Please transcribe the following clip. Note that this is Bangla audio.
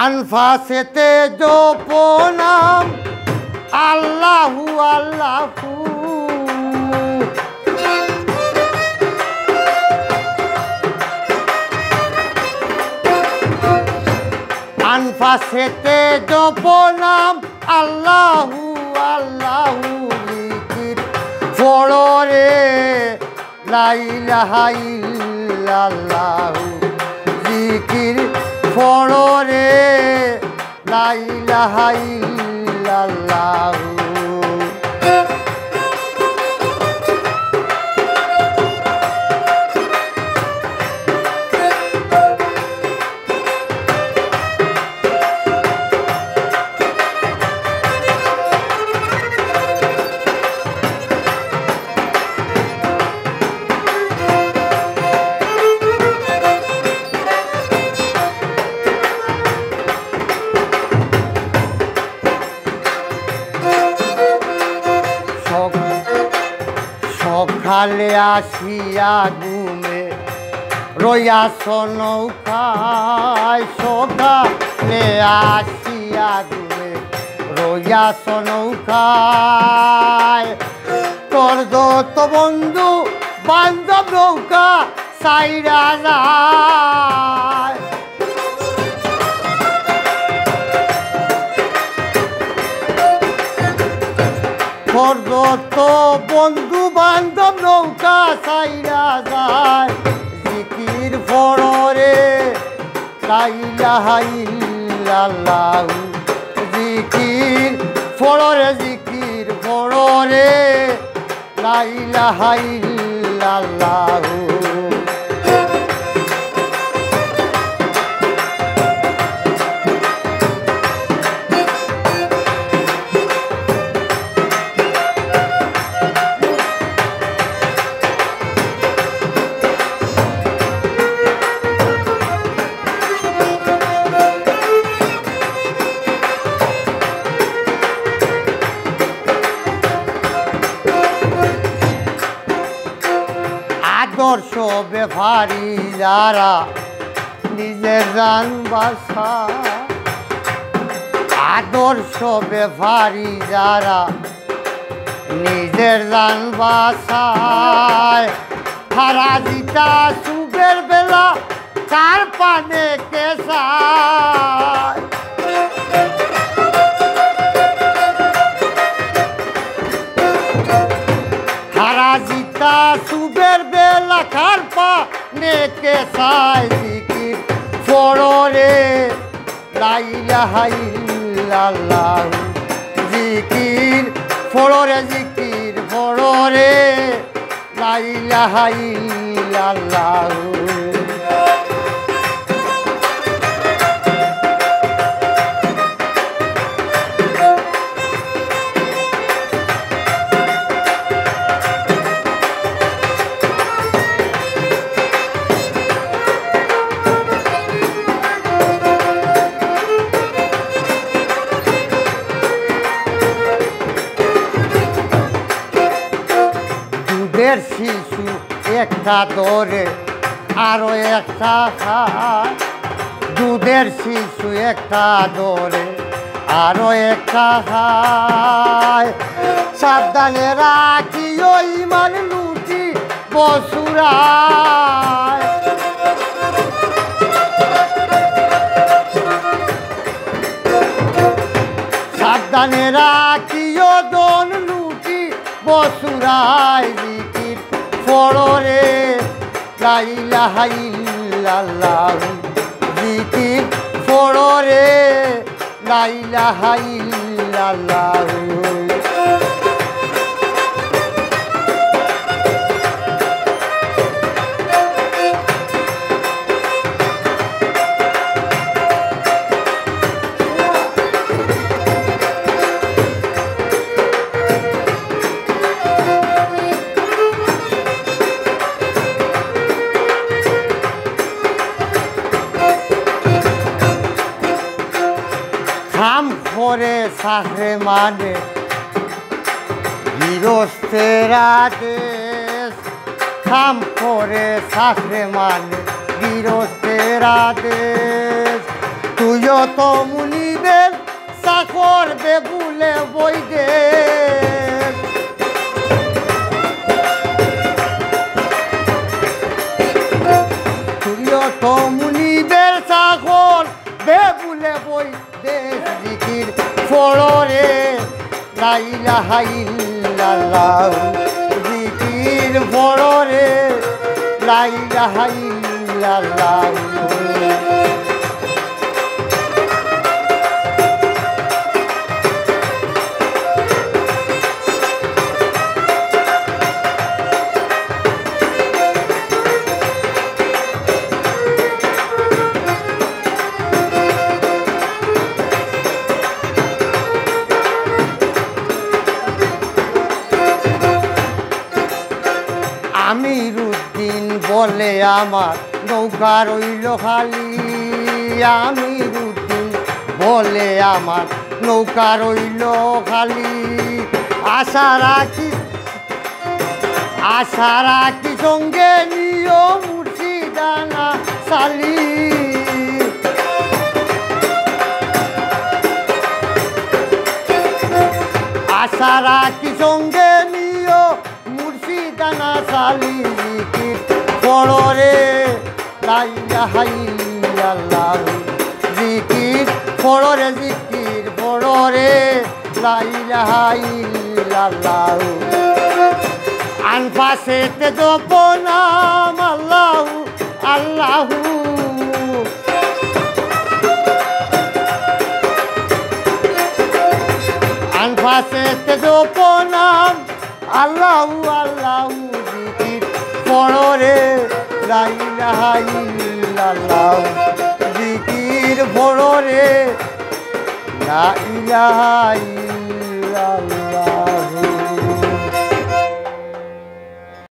আনফাসেতে জপনাম আল্লাহু আল্লাহু আনফাসেতে জপনাম আল্লাহু আল্লাহু জিকির পড়রে লা ইলাহা ইল্লাল্লাহু জিকির পড়রে লা ইলাহা ইল্লাল্লাহু সকালে আসিয়া ঘুমে রইয়াছ নৌকায় সকালে আসিয়া ঘুমে রইয়াছ নৌকায় তোর যত বন্ধু বান্ধব নৌকা সাইরা যায় তোর যত বন্ধু বান্ধব নৌকা সাইরা যায় জিকির পড়রে লা ইলাহা ইল্লাল্লাহু জিকির পড়রে লা ইলাহা ইল্লাল্লাহু আদর্শ ব্যাপারী যারা নিজের জান বাসা আদর্শ ব্যাপারী যারা নিজের জান বাসায় হারাজিতা সুবের বেলা কার পানে কেসায় হারাজিতা সুবের বেলা কার পানে কেসায় জিকির পড়রে লা ইলাহা ইল্লাল্লাহু জিকির পড়রে লা ইলাহা ইল্লাল্লাহু শিশু একটা ধরে আরো একটা খায় দুধের শিশু একটা ধরে আরো একটা খায় সাবধানে রাখি ওই মান লুটি বসুরায় সাবধানে রাখি ও দন লুটি বসুরায় পড়রে লা ইলাহা ইল্লাল্লাহু জিকির পড়রে লা ইলাহা ইল্লাল্লাহু খাম করে সাহরে মানে গৃহস্থেরা দেশ খাম করে সাহরে মানে গৃহস্থেরা দেশ তুই তো মুনিবের চাকর বেগুলে বৈদে তো মুনিবের চাকর বেগুলে বৈদে জিকির ফড়রে লা ইলাহা ইল্লাল্লাহ জিকির ফড়রে লা ইলাহা ইল্লাল্লাহ আমিরুদ্দিন বলে আমার নৌকা রইল খালি আমিরুদ্দিন বলে আমার নৌকা রইল খালি আশা রাখি সঙ্গে নিও মুর্শিদানা সালি আশা রাখি সঙ্গে নিও মুর্শিদানা সালি জিকির ফড়রে লা ইলাহা ইল্লাল্লাহ জিকির ফড়রে লা ইলাহা ইল্লাল্লাহ আনফাসেতে জপনাম আল্লাহু আল্লাহু আনফাসেতে জপনাম আল্লাহু আল্লাহু জিকির ফড়রে লা ইলাহা ইল্লাল্লাহ জিকির ফড়রে লা ইলাহা ইল্লাল্লাহ